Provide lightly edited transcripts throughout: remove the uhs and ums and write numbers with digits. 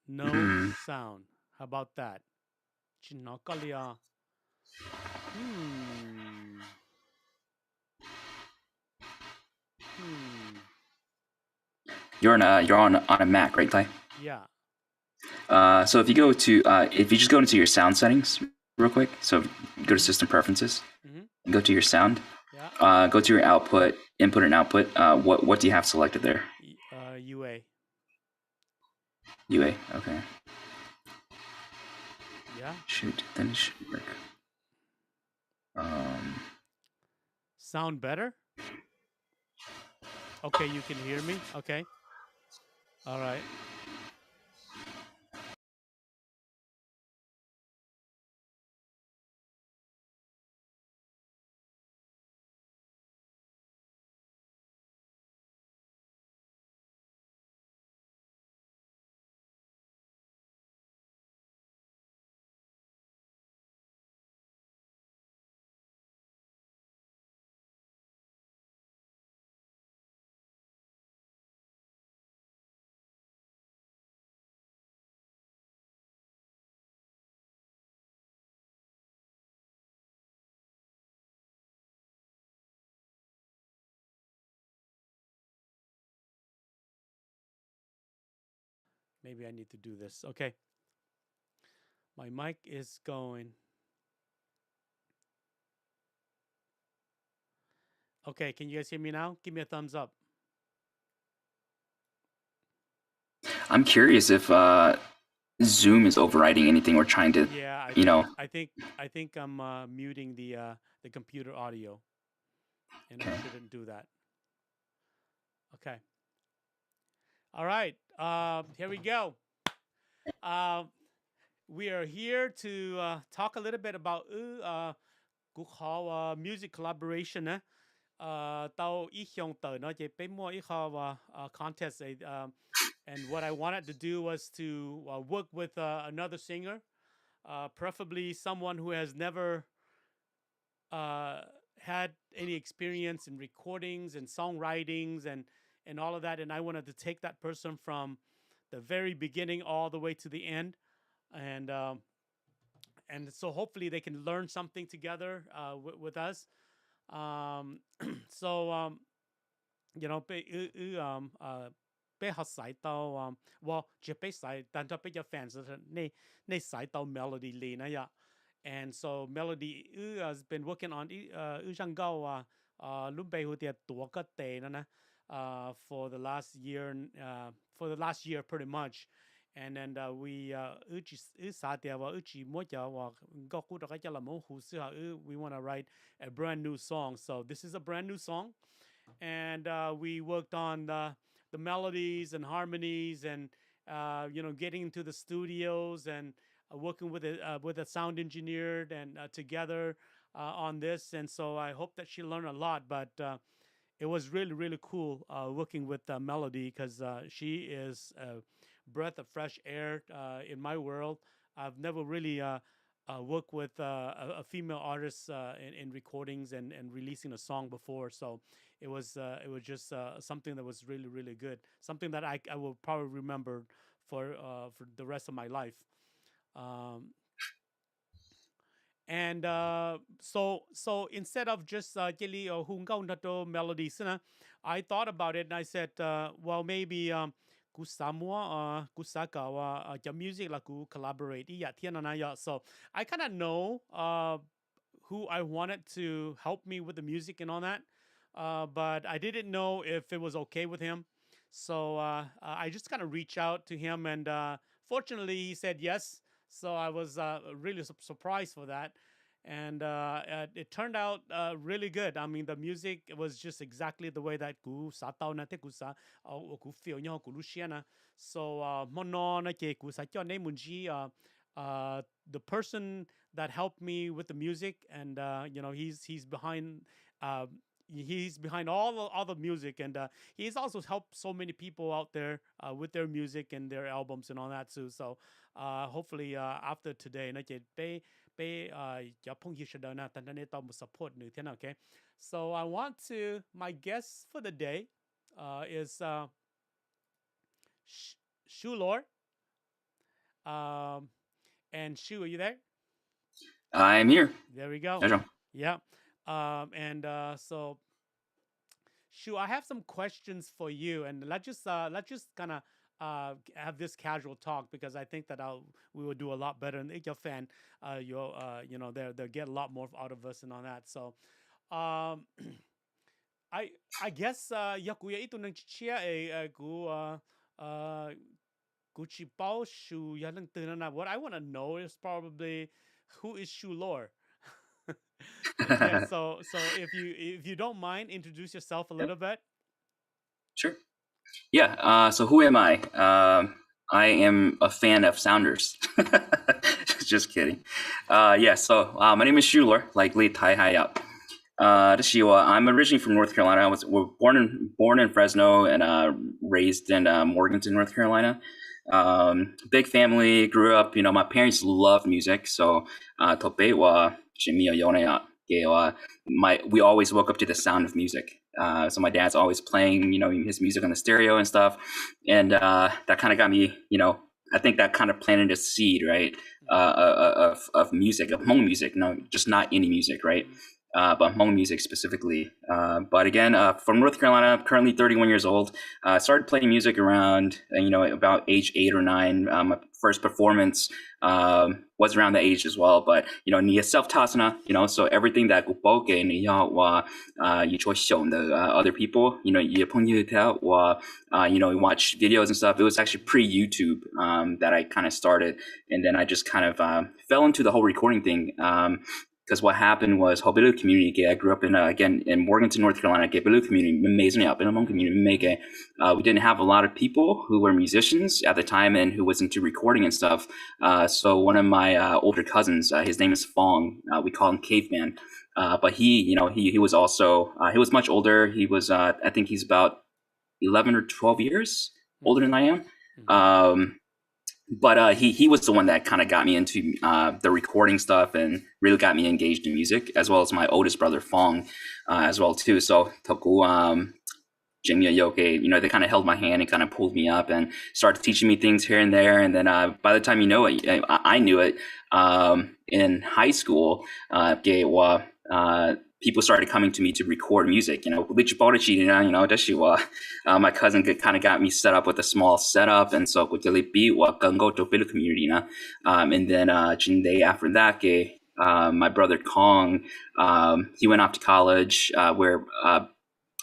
No sound. How about that? Chinakalia. Hmm. Hmm. You're on a Mac, right, Ty? Yeah. So if you just go into your sound settings real quick, so go to Mm-hmm. System Preferences, Mm-hmm. go to your sound, Yeah. go to your output, input and output. What do you have selected there? UA. UA. Okay. Yeah. Shoot, then it should work. Um, Sound better? Okay, you can hear me? Okay. All right. Maybe I need to do this. Okay. My mic is going. Okay, can you guys hear me now? Give me a thumbs up. I'm curious if Zoom is overriding anything we're trying to, Yeah, you know. I think I'm muting the computer audio, and I Okay. shouldn't do that. Okay. All right. Here we go. Uh, we are here to talk a little bit about cuộc họp music collaboration. Tao ý hướng tới nó chỉ bên mua ý họp contest ấy, and what I wanted to do was to work with another singer, preferably someone who has never uh, had any experience in recordings and songwritings and all of that, and I wanted to take that person from the very beginning all the way to the end, and and so hopefully they can learn something together with us. Um, so you know, 我只俾使，但就俾咗 fans 你使到 melody 嚟那呀。And so Melody has been working on for the last year for the last year pretty much. And then we we want to write a brand new song. So this is a brand new song, and we worked on the melodies and harmonies, and getting into the studios and working with a sound engineer and together on this. And so I hope that she learned a lot. But it was really really cool working with Melody, because she is a breath of fresh air in my world. I've never really worked with a female artist in recordings and releasing a song before, so it was just something that was really really good, something that I will probably remember for the rest of my life. Um, and so instead of just Jeli or Hungao Nato melodies, I thought about it and I said, well, maybe Kusamua Kusakawa music la ku collaborate iya tiananaya. So I kind of know who I wanted to help me with the music and all that, but I didn't know if it was okay with him. So I just kind of reached out to him, and fortunately, he said yes. So I was really surprised for that, and it turned out really good. I mean, the music was just exactly the way that ku satao na te ku sa ku feel nyo ku luciana. So mono na ke ku sa cho ne munji the person that helped me with the music, and he's behind. Uh, he's behind all the music, and he's also helped so many people out there with their music and their albums and all that too. So hopefully after today, na ke pe japong yishada na tandane to support nu tena. Okay, so I want to my guest for the day is Shu Lor. Um, and Shu, are you there? I'm here. There we go. Pleasure. Yeah. And so Shu, I have some questions for you, and let's just kind of have this casual talk because I think that we will do a lot better. And your fan, you'll they'll get a lot more out of us and all that. So, um, I guess ya kuya ito nang chia uh Gucci Bao Shu ya lang na. What I want to know is probably who is Shu Lor. Yeah. So if you don't mind, introduce yourself a Yep, little bit. sure. Yeah. So who am I? I am a fan of Sounders. Just kidding. Yeah. So my name is Shu Lor, like Lee Tai Hai Up. I'm originally from North Carolina. I was born in Fresno and raised in Morganton, North Carolina. Big family. Grew up. My parents love music, so tope wa shimiya yonea. We always woke up to the sound of music. So my dad's always playing, his music on the stereo and stuff, and that kind of got me, I think that kind of planted a seed, right, of music, of Hmong music, just not any music, right, but Hmong music specifically. But again, from North Carolina, currently 31 years old. Started playing music around, about age 8 or 9. My first performance was around that age as well. But ni self-tasana, so everything that gupoke ni ya wa you shown the other people, you watch videos and stuff. It was actually pre-YouTube that I kind of started, and then I just kind of fell into the whole recording thing. Because what happened was Hobilu community. I grew up again in Morganton, North Carolina. Hobilu community, amazing up in a Hmong community. We didn't have a lot of people who were musicians at the time and who was into recording and stuff. So one of my older cousins, his name is Fong. We call him Caveman. But he was also he was much older. He was I think he's about 11 or 12 years older than I am. But he was the one that kind of got me into the recording stuff and really got me engaged in music, as well as my oldest brother Fong as well too. So Toku Jimmy Yoke, they kind of held my hand and kind of pulled me up and started teaching me things here and there. And then by the time you know it, I knew it. In high school, people started coming to me to record music. My cousin kind of got me set up with a small setup, and so community. And then after that, my brother Kong, he went off to college.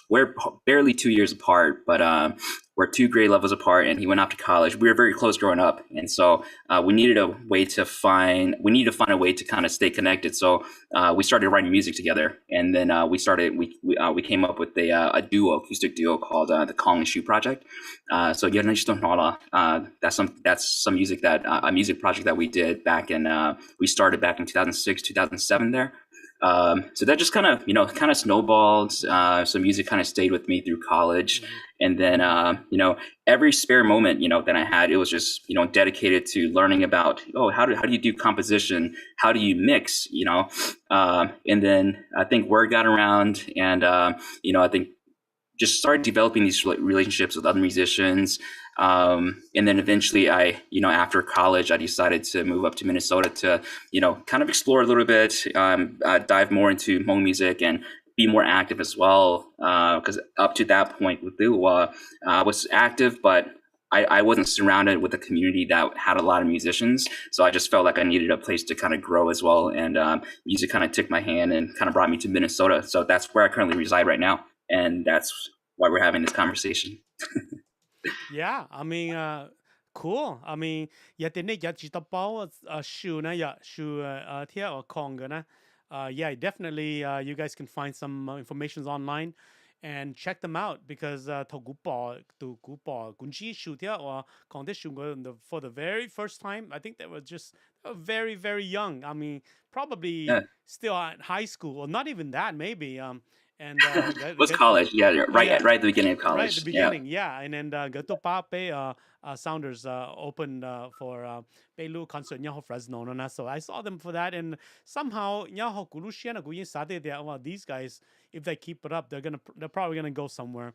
We're barely 2 years apart, but we're 2 grade levels apart, and he went off to college. We were very close growing up, and so we needed a way to find a way to kind of stay connected. So we started writing music together, and then we came up with a acoustic duo called the Kong and Shu Project. So that's some music that a music project that we did back in we started back in 2006, 2007 there. So that just kind of snowballed. So music kind of stayed with me through college. And then, every spare moment, that I had, it was just, dedicated to learning about, how do you do composition? How do you mix, and then I think word got around, and, I think just started developing these relationships with other musicians. And then eventually after college, I decided to move up to Minnesota to, kind of explore a little bit, dive more into Hmong music and be more active as well. Because up to that point with Liwa, I was active, but I wasn't surrounded with a community that had a lot of musicians. So I just felt like I needed a place to kind of grow as well. And music kind of took my hand and kind of brought me to Minnesota. So that's where I currently reside right now. And that's why we're having this conversation. Yeah, I mean, cool. I mean, ya tene ya chita pao shu na ya shu tia or Kong na. Yeah, definitely. You guys can find some information online and check them out because to gu pa kunchi shu tia or Kong de shu for the very first time. I think they were just very very young. I mean, probably Yeah. still at high school or not even that maybe. And It was college. Yeah, right, yeah, right at the beginning of right at the college. Yeah. beginning, yeah. And then Gato Pape Sounders opened for Pelu concert Nyaho Fresno. No, so I saw them for that, and somehow Nyaho Kulushiana Guyin Sade, well, these guys, if they keep it up, they're probably gonna go somewhere.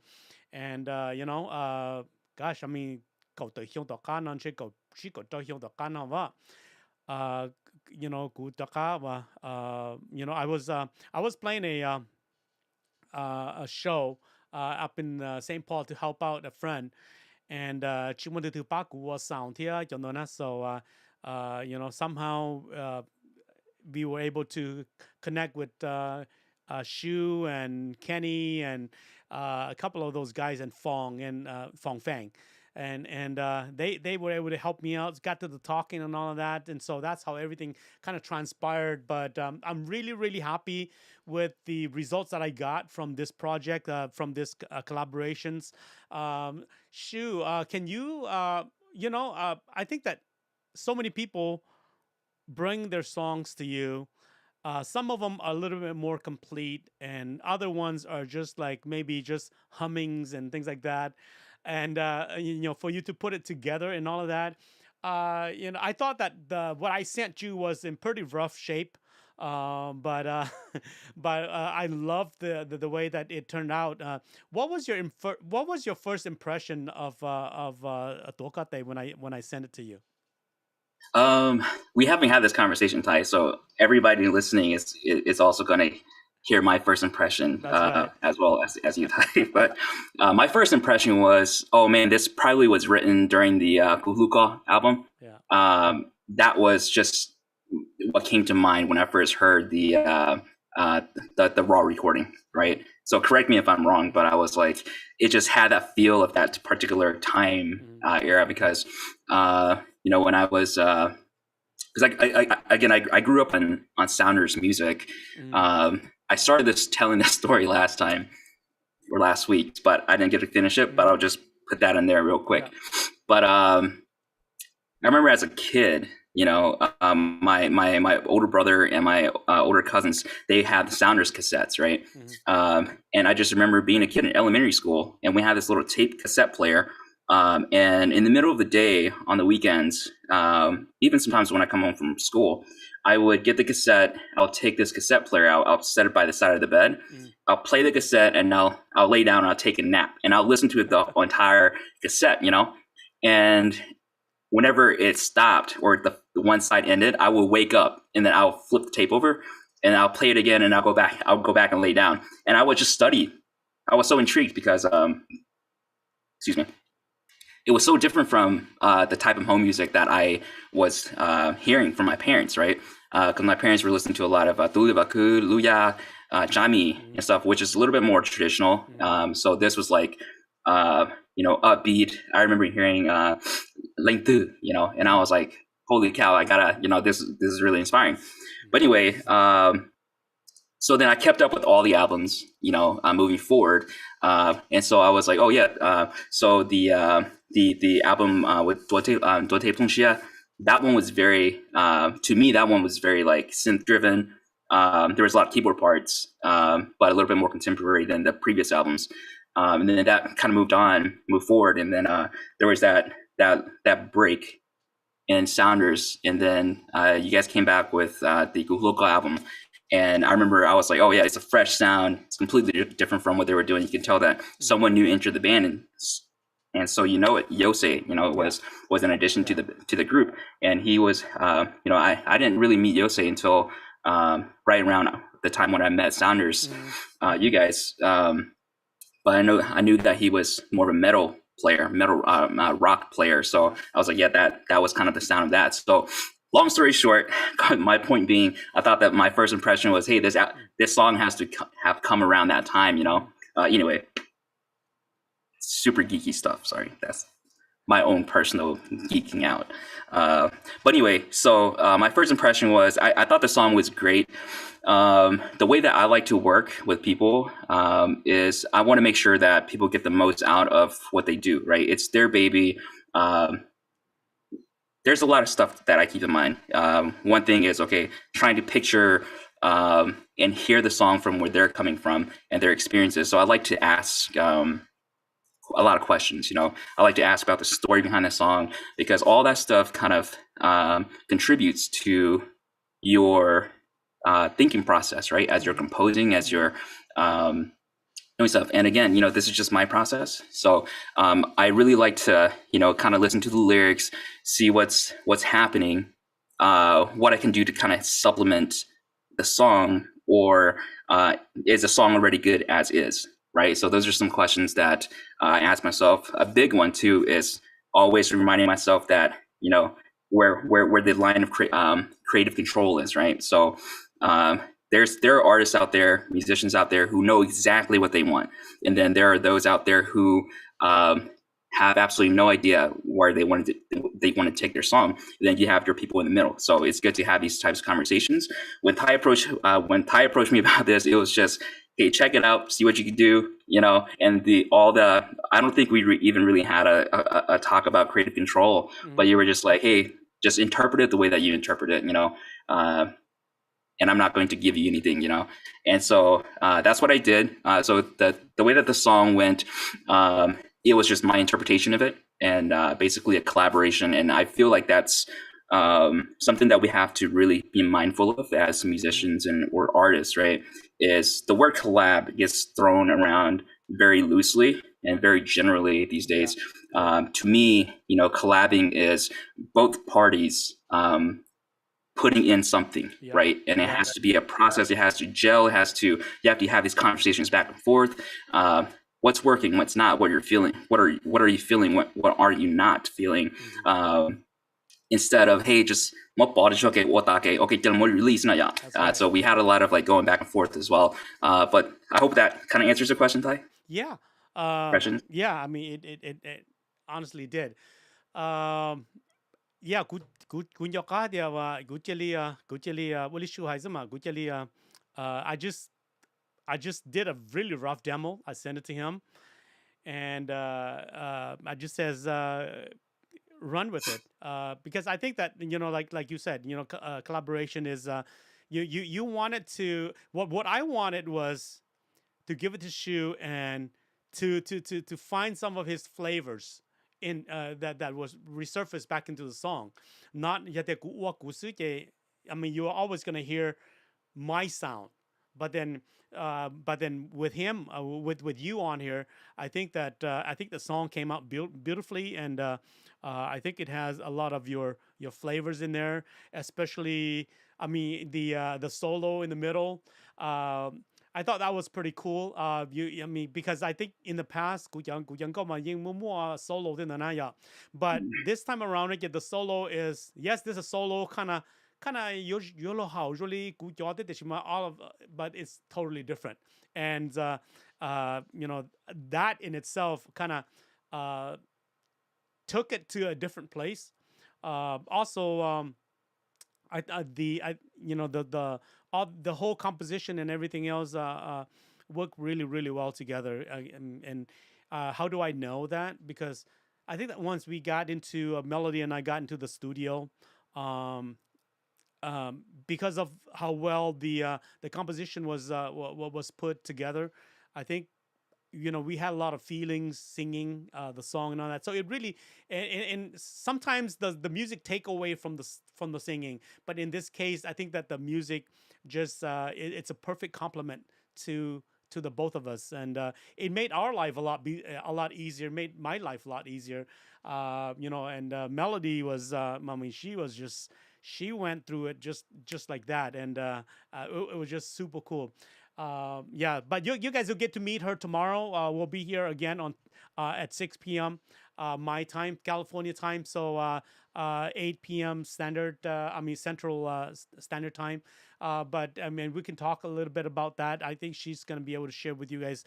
And gosh, I mean, cậu tới Hyung Tộc Khan non chơi cậu chico to hiong the kana wa ku taka wa I was playing a show up in St. Paul to help out a friend, and she wanted to paku was sound here, so somehow we were able to connect with Shu and Kenny and a couple of those guys and Fong Fang. And they were able to help me out. Got to the talking and all of that, and so that's how everything kind of transpired. But I'm really really happy with the results that I got from this project, from this collaborations. Shu, can you I think that so many people bring their songs to you. Some of them are a little bit more complete, and other ones are just like maybe just hummings and things like that. And for you to put it together and all of that, I thought that what I sent you was in pretty rough shape. But I love the way that it turned out. What was your first impression of Tokate when I sent it to you? We haven't had this conversation, Ty. So everybody listening is also going to hear my first impression, Right. as well as you, Ty. But my first impression was, oh man, this probably was written during the Kuhluka album. Yeah. That was just what came to mind when I first heard the raw recording, right? So correct me if I'm wrong, but I was like, it just had that feel of that particular time era, because when I was because I grew up on Sounders music. I started telling this story last week, but I didn't get to finish it. But I'll just put that in there real quick. Yeah. But I remember as a kid, my older brother and my older cousins, they had the Sounders cassettes, right? And I just remember being a kid in elementary school, and we had this little tape cassette player. And in the middle of the day, on the weekends, even sometimes when I come home from school, I would get the cassette. I'll take this cassette player out. I'll set it by the side of the bed. I'll play the cassette, and I'll lay down and I'll take a nap, and I'll listen to it the entire cassette, And whenever it stopped or the one side ended, I will wake up, and then I'll flip the tape over, and I'll play it again, and I'll go back and lay down, and I would just study. I was so intrigued because, excuse me. It was so different from the type of home music that I was hearing from my parents, right? Because my parents were listening to a lot of Tulibaku, Luya, Jami and stuff, which is a little bit more traditional. So this was like, upbeat. I remember hearing Lengtu, and I was like, holy cow, I gotta, this is really inspiring. But anyway, so then I kept up with all the albums, moving forward. And so I was like, oh yeah. So the album with Dote Plungxia, that one was very, to me, that one was very like synth driven. There was a lot of keyboard parts, but a little bit more contemporary than the previous albums. And then that kind of moved forward. And then there was that break in Sounders. And then you guys came back with the Guhloka album. And I remember I was like, oh yeah, it's a fresh sound. It's completely different from what they were doing. You can tell that someone new entered the band, and so Yosei, was an addition to the group. And he was, I didn't really meet Yosei until right around the time when I met Sounders, you guys. But I knew that he was more of a metal rock player. So I was like, yeah, that was kind of the sound of that. So long story short, my point being, I thought that my first impression was, hey, this song has to have come around that time, Anyway, super geeky stuff. Sorry, that's my own personal geeking out. But anyway, so my first impression was I thought the song was great. The way that I like to work with people is I want to make sure that people get the most out of what they do, right? It's their baby. There's a lot of stuff that I keep in mind. One thing is, trying to picture and hear the song from where they're coming from and their experiences. So I like to ask a lot of questions. I like to ask about the story behind the song, because all that stuff kind of contributes to your thinking process, right? As you're composing, as you're Doing stuff. And again, this is just my process. So I really like to, kind of listen to the lyrics, see what's happening, what I can do to kind of supplement the song, or is the song already good as is, right? So those are some questions that I ask myself. A big one too is always reminding myself that where the line of creative control is, right? So um, there are artists out there, musicians out there who know exactly what they want, and then there are those out there who have absolutely no idea where they want to take their song. And then you have your people in the middle. So it's good to have these types of conversations. When Ty approached me about this, it was just, hey, check it out, see what you can do, and I don't think we even really had a talk about creative control, but Mm-hmm. you were just like, hey, just interpret it the way that you interpret it, and I'm not going to give you anything, And so that's what I did. So the way that the song went, it was just my interpretation of it, and basically a collaboration. And I feel like that's something that we have to really be mindful of as Mm-hmm. musicians and or artists, right? Is the word collab gets thrown around very loosely and very generally these Yeah. days. To me, collabing is both parties putting in something, Yep. right? And it Yep. has to be a process. It has to gel. You have to have these conversations back and forth. What's working? What's not? What you're feeling? What are you feeling? What are you not feeling? Mm-hmm. Instead of, hey, just okay, release na ya. That's right. So we had a lot of like going back and forth as well. But I hope that kind of answers the question, Ty. Yeah. Questions? Yeah. I mean, it honestly did. Um, yeah. Good job. Yeah. Good chili. What is shu haizema? Good chili. I just did a really rough demo. I sent it to him, and I just says run with it because I think that like you said, collaboration is you wanted to what I wanted was to give it to Shu and to find some of his flavors in that was resurfaced back into the song. Not yate I mean, you're always gonna hear my sound, but then with him with you on here, I think the song came out beautifully, and I think it has a lot of your flavors in there, especially I mean the solo in the middle. I thought that was pretty cool. I mean, because I think in the past, solo but this time around, again, the solo is yes, there's a solo kind of usually all of, but it's totally different, and that in itself kind of uh, took it to a different place. Also, I the all the whole composition and everything else work really really well together. And how do I know that? Because I think that once we got into a melody and I got into the studio, um, because of how well the composition was was put together, I think we had a lot of feelings singing the song and all that. So it really and sometimes the music take away from from the singing, but in this case, I think that the music just it's a perfect complement to the both of us, and it made our life a lot easier. Made my life a lot easier. And Melody was, I mean, she went through it just like that, and it was just super cool. Yeah, but you guys will get to meet her tomorrow. We'll be here again on at 6 p.m. My time, California time, so 8 p.m. standard. I mean Central Standard Time. But I mean, we can talk a little bit about that. I think she's gonna be able to share with you guys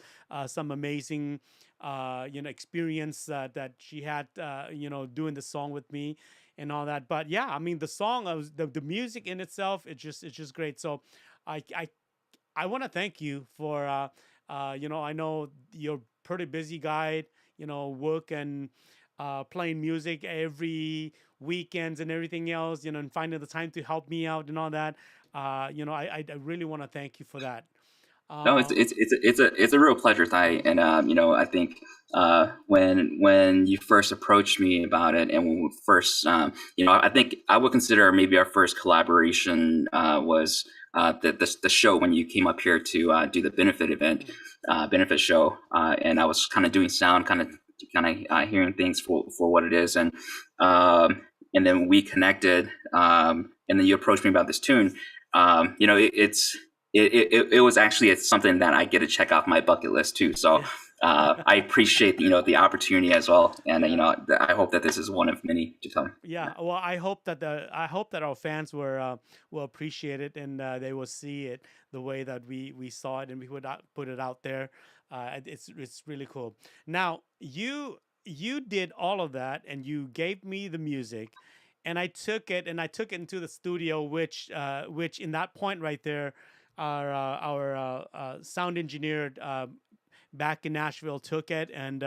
some amazing, experience that she had, doing the song with me and all that. But yeah, I mean, the song, the music in itself, it's just great. So, I want to thank you for I know you're pretty busy guy, work and playing music every weekends and everything else, and finding the time to help me out and all that. I really want to thank you for that. No, Uh, it's a real pleasure, Thai. And I think when you first approached me about it, and when we first, I think I would consider maybe our first collaboration was the show when you came up here to do the benefit show, and I was kind of doing sound, kind of hearing things for what it is, and then we connected, and then you approached me about this tune. It was actually something that I get to check off my bucket list too. So yeah. I appreciate the opportunity as well, and Yeah. I hope that this is one of many to come. Yeah, well, I hope that our fans will appreciate it, and they will see it the way that we saw it, and we would put it out there. It's really cool. Now you did all of that, and you gave me the music, and I took it into the studio, which in that point right there, our sound engineer back in Nashville took it, and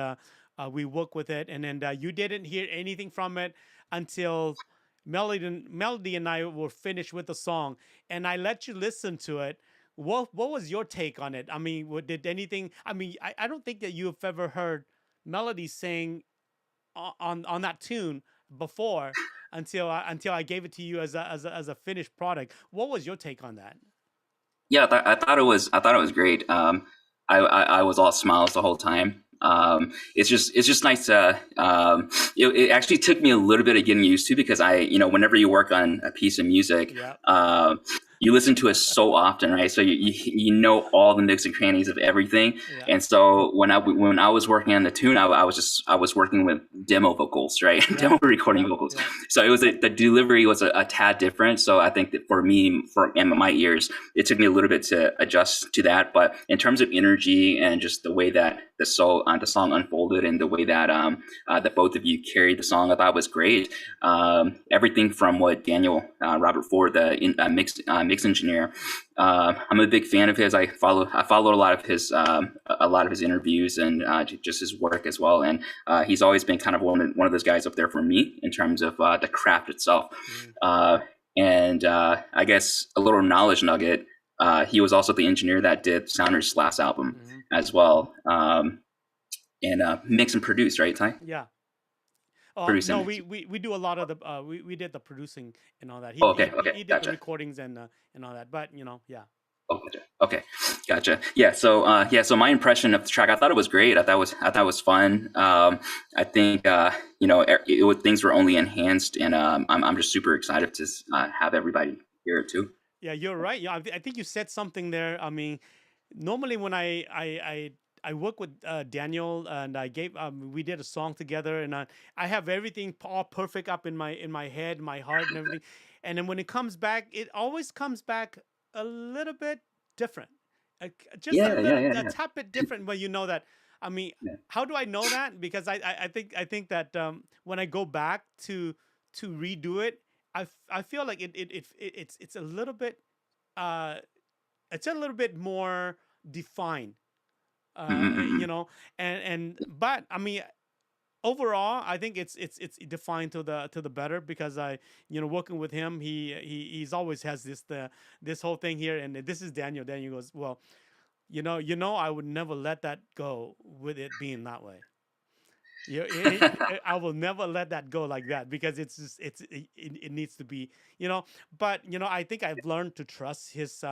we worked with it, and then you didn't hear anything from it until Melody and I were finished with the song, and I let you listen to it. What was your take on it? I mean, did anything? I mean, I don't think that you have ever heard Melody sing on that tune before until I gave it to you as a finished product. What was your take on that? Yeah, I thought it was great. I was all smiles the whole time. It's just nice to. It actually took me a little bit of getting used to, because whenever you work on a piece of music, Yeah, you listen to it so often, right? So you know all the nooks and crannies of everything. yeah, And so when I was working on the tune, I was working with demo vocals, right? yeah, Demo recording yeah, vocals. yeah. So the delivery was a tad different. So I think that for me, and my ears, it took me a little bit to adjust to that. But in terms of energy and just the way that the song unfolded, and the way that that both of you carried the song, I thought was great. Everything from what Daniel Robert Ford, the mix engineer, I'm a big fan of his. I follow a lot of his interviews, and just his work as well. And he's always been kind of one of those guys up there for me in terms of the craft itself. Mm, Uh, and I guess a little knowledge nugget. He was also the engineer that did Sounders' last album mm-hmm. as well, and mix and produce, right, Ty? Yeah. Produce and No, mix. we do a lot of the we did the producing and all that. Oh, okay, okay, He did the gotcha. recordings and all that. But yeah. Oh, gotcha. Okay, gotcha. Yeah. So my impression of the track, I thought it was great. I thought it was fun. I think things were only enhanced, and I'm just super excited to have everybody hear it too. Yeah, you're right. Yeah, I think you said something there. I mean, normally when I work with Daniel, and I gave we did a song together, and I have everything all perfect up in my head, my heart, and everything. And then when it comes back, it always comes back a little bit different, just Yeah, yeah, yeah, a yeah. tad bit different. When you know that, I mean, Yeah. how do I know that? Because I think that when I go back to redo it, I feel like it's a little bit uh it's a little bit more defined, Mm-mm-mm. you know, and but I mean, overall I think it's defined to the better, because I, working with him, he's always has this whole thing here, and this is Daniel goes, well, I would never let that go with it being that way. Yeah, I will never let that go like that, because it's just it needs to be, you know. But I think I've learned to trust his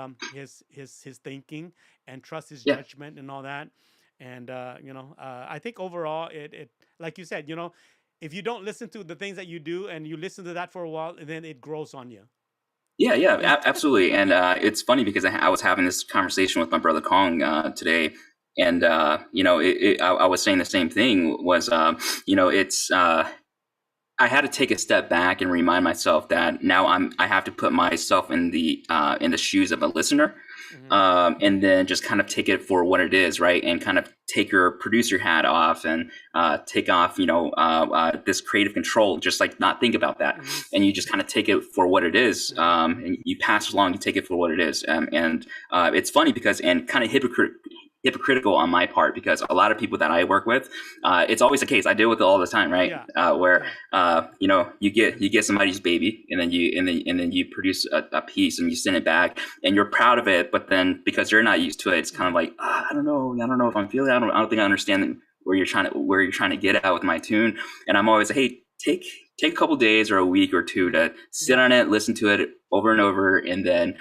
thinking, and trust his Yeah, judgment and all that. And I think overall it like you said, if you don't listen to the things that you do, and you listen to that for a while, then it grows on you. yeah, yeah, absolutely. And it's funny because I was having this conversation with my brother Kong today, and I was saying the same thing. Was it's I had to take a step back and remind myself that now I have to put myself in the shoes of a listener, Hmm. and then just kind of take it for what it is, right? And kind of take your producer hat off, and take off, this creative control, just like not think about that, Hmm. and you just kind of take it for what it is, Hmm. and you pass along, you take it for what it is, and it's funny because, and kind of hypocritical on my part, because a lot of people that I work with, it's always the case. I deal with it all the time, right? Yeah. Where Yeah. you get somebody's baby, and then you produce a piece and you send it back, and you're proud of it, but then because you're not used to it, it's kind of like, I don't know if I'm feeling it. I don't think I understand where you're trying to get at with my tune. And I'm always like, hey, take a couple days or a week or two to sit on it, listen to it over and over, and then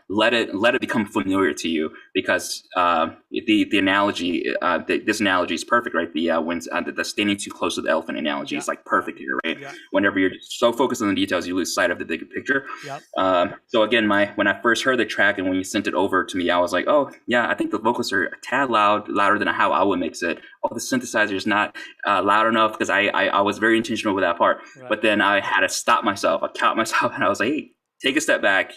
let it become familiar to you, because the analogy, this analogy is perfect, right? The standing too close to the elephant analogy is like perfect here, right? Yeah. Whenever you're so focused on the details, you lose sight of the bigger picture. Yep. So again, when I first heard the track and when you sent it over to me, I was like, oh yeah, I think the vocals are a tad louder than how I would mix it. Oh, the synthesizer is not loud enough, because I was very intentional with that part. Right. But then I had to stop myself. I caught myself, and I was like, hey, take a step back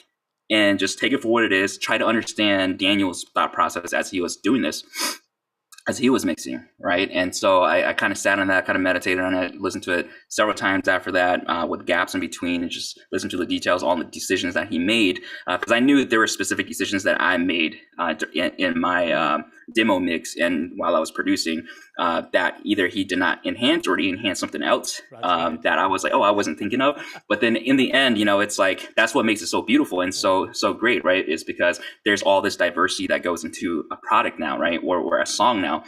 and just take it for what it is. Try to understand Daniel's thought process as he was doing this, as he was mixing, right? And so I kind of sat on that, kind of meditated on it, listened to it several times after that, with gaps in between, and just listened to the details, all the decisions that he made, because I knew that there were specific decisions that I made in my demo mix and while I was producing, that either he did not enhance or he enhanced something else that I was like, oh, I wasn't thinking of. But then in the end, it's like, that's what makes it so beautiful and so great, right? Is because there's all this diversity that goes into a product now, right? Or a song now.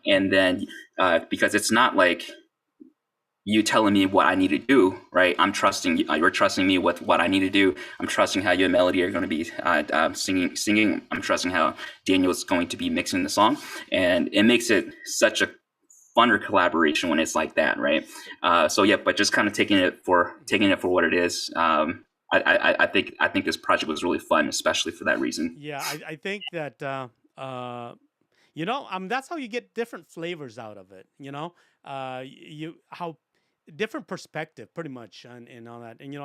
And then because it's not like you telling me what I need to do, right? I'm trusting you. You're trusting me with what I need to do. I'm trusting how you and Melody are going to be singing. I'm trusting how Daniel's going to be mixing the song, and it makes it such a funner collaboration when it's like that, right? So yeah, but just kind of taking it for what it is. I think this project was really fun, especially for that reason. Yeah, I think that that's how you get different flavors out of it. How different perspective, pretty much, and all that. And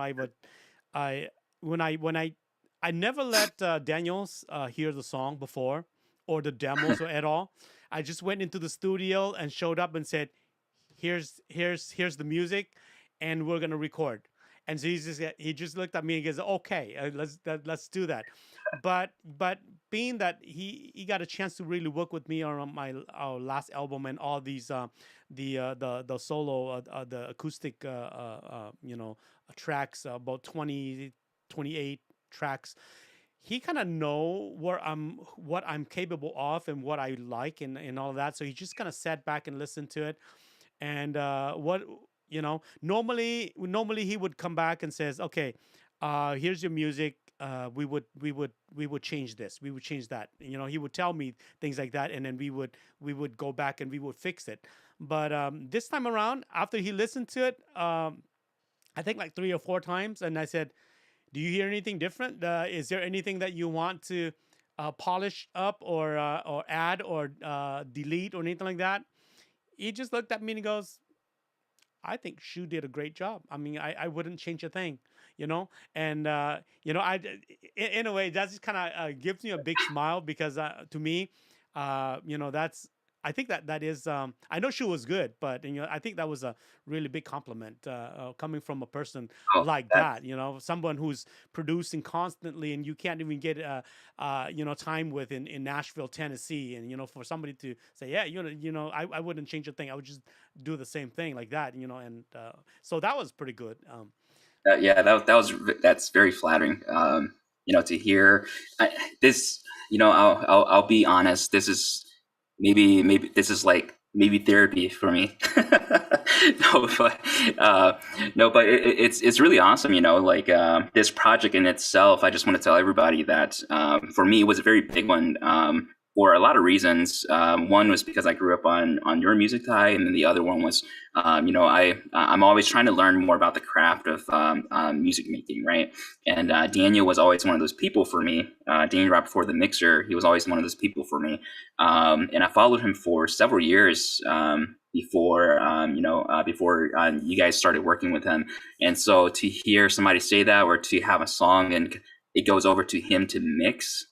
I never let Daniels hear the song before or the demos or at all. I just went into the studio and showed up and said, "Here's the music, and we're gonna record." And so he just looked at me and goes, "Okay, let's do that." But being that he got a chance to really work with me on our last album and all these the solo the acoustic tracks, about 28 tracks, he kind of know what I'm capable of and what I like and all of that. So he just kind of sat back and listened to it. And normally he would come back and says, okay, here's your music. We would change this. We would change that. He would tell me things like that, and then we would go back and we would fix it. But this time around, after he listened to it, I think like 3 or 4 times, and I said, "Do you hear anything different? Is there anything that you want to polish up or add or delete or anything like that?" He just looked at me and he goes, "I think Shu did a great job. I mean, I wouldn't change a thing, And in a way, that just kind of gives me a big smile, because to me, that's. I think that is. I know Shu was good, but I think that was a really big compliment coming from a person like that. Someone who's producing constantly, and you can't even get time with in Nashville, Tennessee, and for somebody to say, yeah, I wouldn't change a thing. I would just do the same thing like that, and so that was pretty good. That's very flattering. To hear this. I'll be honest. This is maybe this is like maybe therapy for me. No, but it's really awesome. This project in itself. I just want to tell everybody that for me it was a very big one. For a lot of reasons. One was because I grew up on your music, Thai, and then the other one was, I'm always trying to learn more about the craft of music making, right? And Daniel was always one of those people for me. Daniel right before the mixer, he was always one of those people for me. And I followed him for several years before you guys started working with him. And so to hear somebody say that, or to have a song and it goes over to him to mix,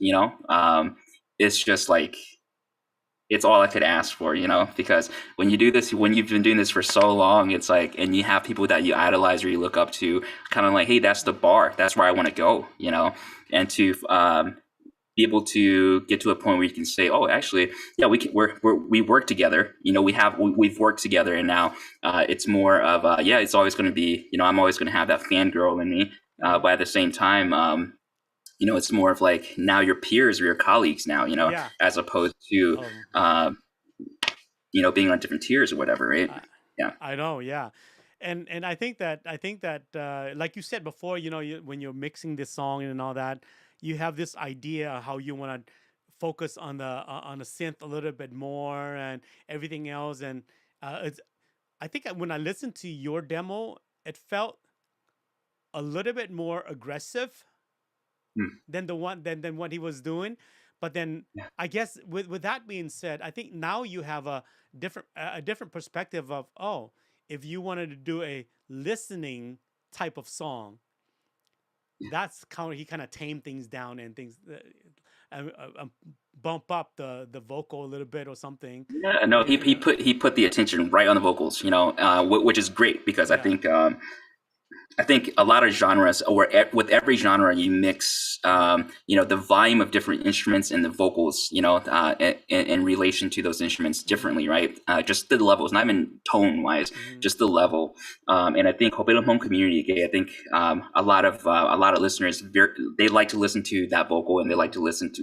it's just like, it's all I could ask for, because when you do this, when you've been doing this for so long, it's like, and you have people that you idolize or you look up to, kind of like, hey, that's the bar, that's where I want to go, and to be able to get to a point where you can say, oh, actually, yeah, we work together. We've worked together, and now it's more of yeah, it's always going to be, I'm always going to have that fangirl in me. Mm-hmm. But at the same time, it's more of like now your peers or your colleagues now, Yeah. as opposed to Um. being on different tiers or whatever, right? I, Yeah. I know. Yeah. And I think that like you said before, when you're mixing this song and all that, you have this idea how you want to focus on the synth a little bit more and everything else. And it's I think when I listened to your demo, it felt a little bit more aggressive Mm. than the one than what he was doing. But then Yeah. I guess with that being said, I think now you have a different perspective of, oh, if you wanted to do a listening type of song, that's kind of he kind of tamed things down and things bump up the vocal a little bit or something. Yeah, no, he put the attention right on the vocals, which is great because Yeah. I think a lot of genres, or with every genre, you mix, the volume of different instruments and the vocals, in relation to those instruments Mm-hmm. differently, right? Just the levels, not even tone wise, Mm-hmm. just the level. And I think Hope Home Community, I think a lot of listeners, they like to listen to that vocal and they like to listen to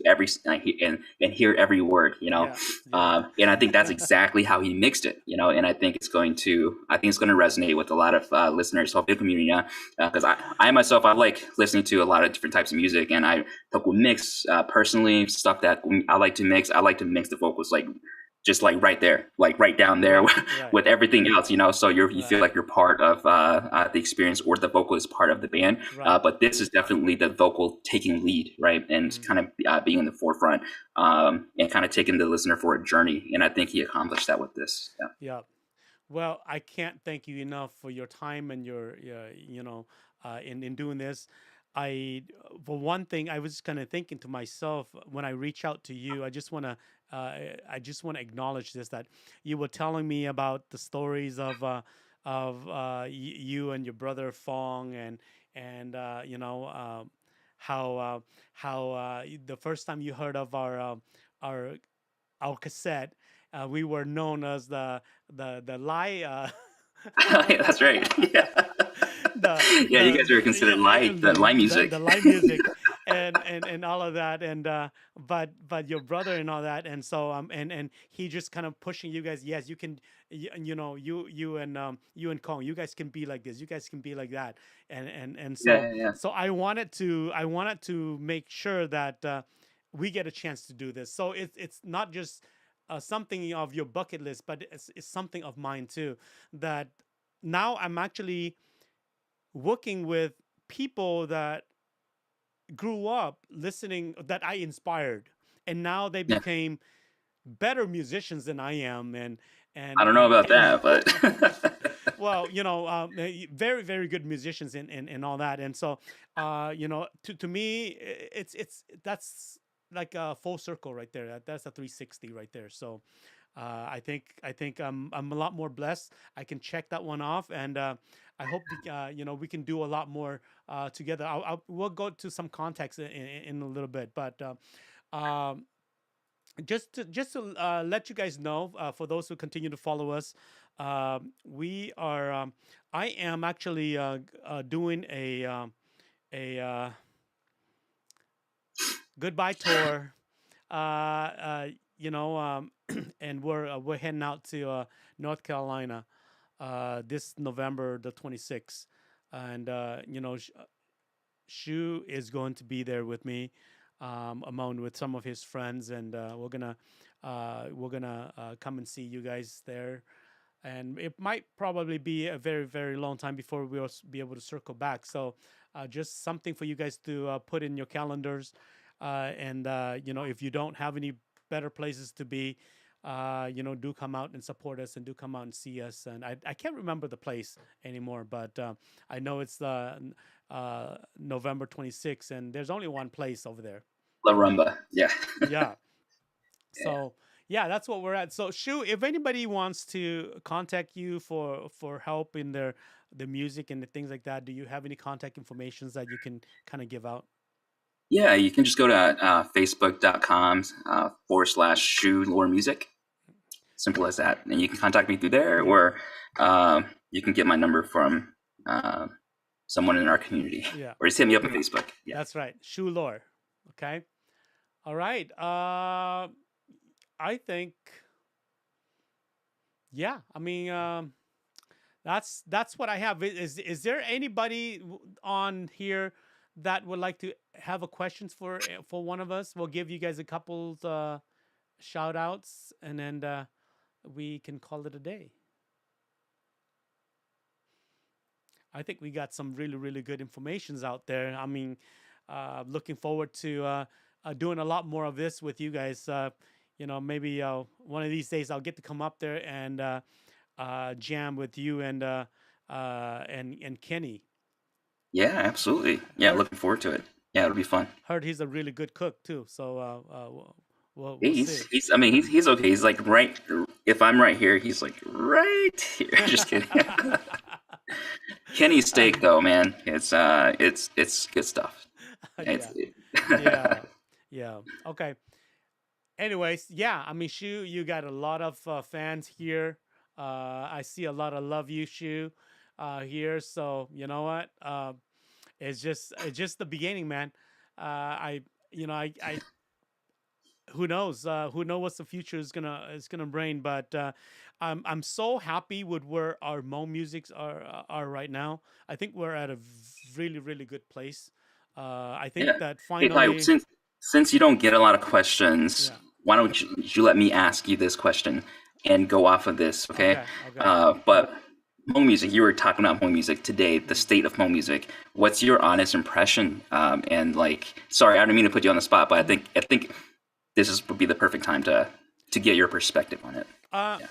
and hear every word, Yeah. Yeah. and I think that's exactly how he mixed it, and I think it's going to resonate with a lot of listeners of the community, because I myself, I like listening to a lot of different types of music, and I will mix personally stuff that I like to mix. I like to mix the vocals like just like right there, like right down there Right. Right. with everything else, so you feel Right. like you're part of the experience, or the vocal is part of the band. Right. But this is definitely the vocal taking lead, right, and Mm-hmm. kind of being in the forefront, and kind of taking the listener for a journey. And I think he accomplished that with this. Yeah. Yeah. Well, I can't thank you enough for your time and your, in doing this. For one thing, I was kind of thinking to myself when I reach out to you, I just want to acknowledge this, that you were telling me about the stories of you and your brother Fong, and how the first time you heard of our our cassette, we were known as the lie, That's right. Yeah. Yeah, you guys are considered light, the light music. the lie music, and all of that, and but your brother and all that, and so and he just kind of pushing you guys. Yes, you can, you and Kong, you guys can be like this, you guys can be like that, and Yeah, so yeah, yeah. I wanted to make sure that we get a chance to do this. So it's not just something of your bucket list, but it's something of mine too. That now I'm actually working with people that grew up listening, that I inspired, and now they Yeah. became better musicians than I am, and I don't know and about that, but well, very very good musicians and all that, and so to me, it's that's like a full circle right there. That's a 360 right there. So I think I'm a lot more blessed. I can check that one off, and I hope we can do a lot more together. We'll go to some context in a little bit, but um, just to let you guys know, for those who continue to follow us, we are. I am actually doing a goodbye tour. Uh, uh, and we're heading out to North Carolina this November the 26th, and Shu is going to be there with me, among with some of his friends, and we're gonna come and see you guys there. And it might probably be a very very long time before we'll be able to circle back. So just something for you guys to put in your calendars, and if you don't have any better places to be, do come out and support us, and do come out and see us. And I can't remember the place anymore, but I know it's November 26th, and there's only one place over there. La Rumba. Yeah. Yeah. Yeah. So yeah, that's what we're at. So Shu, if anybody wants to contact you for help in the music and the things like that, do you have any contact informations that you can kind of give out? Yeah, you can just go to facebook.com /Shu Lor Music. Simple as that. And you can contact me through there, Yeah. or you can get my number from uh, someone in our community, Yeah. or just hit me up on Facebook. Yeah. That's right. Shu Lor. Okay. All right. I think, yeah. I mean, that's what I have. Is there anybody on here that would like to have a questions for one of us? We'll give you guys a couple shout outs, and then we can call it a day. I think we got some really really good informations out there. I mean, looking forward to doing a lot more of this with you guys. Maybe one of these days I'll get to come up there and jam with you and Kenny. Yeah, absolutely. Yeah, Heard looking forward to it. Yeah, it'll be fun. heard he's a really good cook too. So we'll He's see. he's I mean he's okay. He's like right if I'm right here, he's like right here. Just kidding. Kenny's steak though, man. It's good stuff. It's Yeah, yeah, yeah. Okay. Anyways, yeah. I mean, Shu, you got a lot of fans here. I see a lot of love you, Shu, here. So you know what? It's just the beginning, man. I I who knows? Who knows what the future is gonna bring? But I'm so happy with where our Hmong musics are right now. I think we're at a really really good place. I think yeah. that Hey, Ty, finally, since you don't get a lot of questions, yeah. why don't you let me ask you this question and go off of this, okay? Okay, okay. But Hmong music, you were talking about Hmong music today, the Mhm. state of Hmong music. What's your honest impression? And like, sorry, I don't mean to put you on the spot, but Mhm. I think would be the perfect time to get your perspective on it. Uh, Yeah.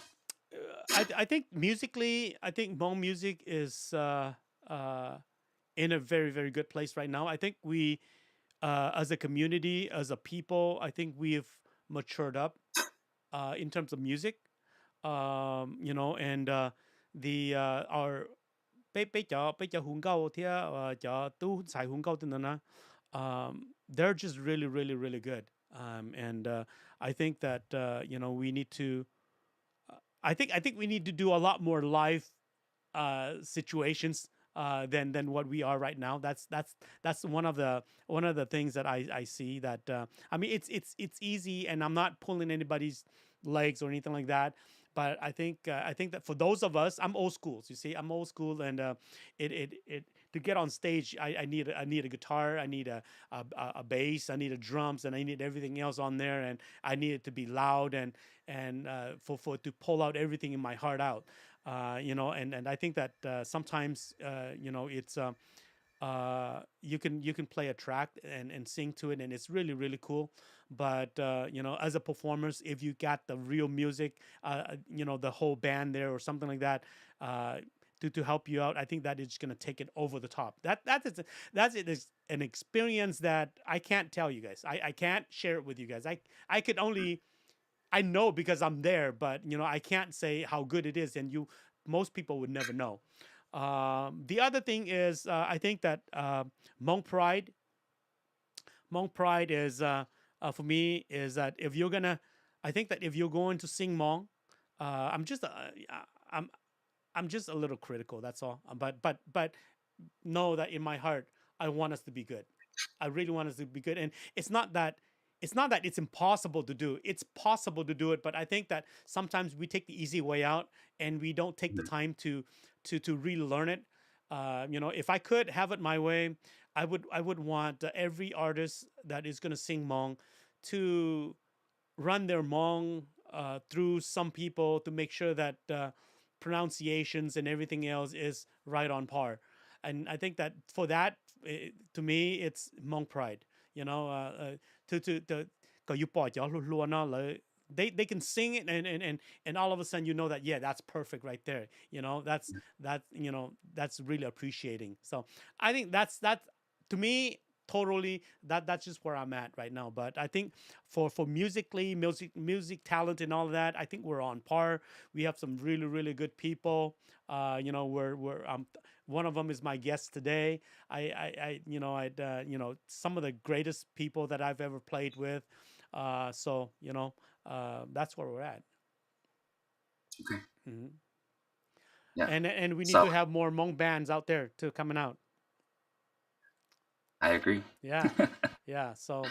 I think musically, I think Hmong music is uh, in a very very good place right now. I think we, as a community, as a people, I think we've matured up in terms of music. And the our bây giờ hùng cao thì cho tu xài hùng cao tên na they're just really really really good. And I think that we need to I think we need to do a lot more live situations than what we are right now. That's one of the things that I see that I mean it's easy, and I'm not pulling anybody's legs or anything like that. But I think that for those of us, I'm old school. You see, I'm old school, and it to get on stage, I need a guitar, I need a bass, I need a drums, and I need everything else on there, and I need it to be loud and for to pull out everything in my heart out. And I think that sometimes it's you can play a track and sing to it, and it's really really cool. But as a performance, if you got the real music, the whole band there or something like that. To help you out, I think that is going to take it over the top. That is an experience that I can't tell you guys. I can't share it with you guys. I could only I know because I'm there, but I can't say how good it is, and most people would never know. The other thing is, I think that Monk Pride, Monk Pride is for me is that if you're gonna, I think that if you're going to sing Hmong, I'm just I'm I'm just a little critical. That's all. But know that in my heart, I want us to be good. I really want us to be good. And it's not that it's impossible to do. It's possible to do it, but I think that sometimes we take the easy way out and we don't take the time to really learn it. If I could have it my way, I would want every artist that is going to sing Hmong to run their Hmong through some people to make sure that pronunciations and everything else is right on par. And I think that for that, to me, it's Hmong pride. You know, to 個要播咗亂啦，they can sing it and all of a sudden that yeah, that's perfect right there. That's really appreciating. So I think that to me totally that's just where I'm at right now. But I think for musically music talent and all of that, I think we're on par. We have some really really good people. We're One of them is my guest today. Some of the greatest people that I've ever played with. So that's where we're at. Okay. Hmm. Yeah. And we need So to have more Hmong bands out there to coming out. I agree. Yeah, yeah. So,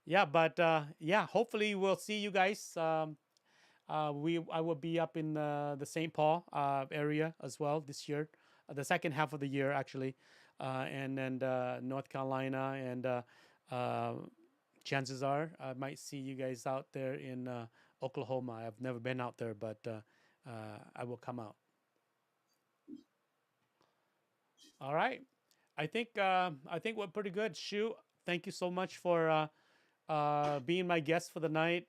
yeah, but yeah. Hopefully, we'll see you guys. I will be up in the St. Paul area as well this year, the second half of the year actually, and North Carolina, and uh, chances are I might see you guys out there in Oklahoma. I've never been out there, but I will come out. All right. I think we're pretty good. Shu, thank you so much for being my guest for the night.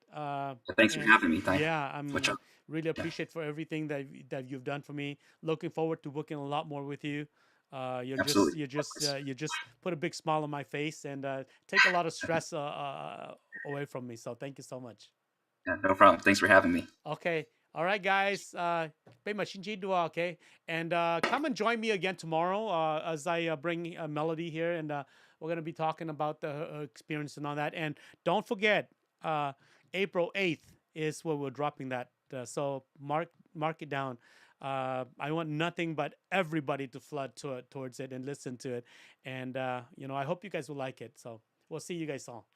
Thanks for And having me, Ty. yeah, What's I'm up? really Yeah, appreciate for everything that you've done for me. Looking forward to working a lot more with you. absolutely. You just put a big smile on my face and take a lot of stress away from me. So thank you so much. Yeah, no problem. Thanks for having me. Okay. All right, guys. Okay. And come and join me again tomorrow as I bring a melody here. And we're going to be talking about the experience and all that. And don't forget, uh, April 8th is where we're dropping that. So mark it down. I want nothing but everybody to flood towards it and listen to it. And, I hope you guys will like it. So we'll see you guys all.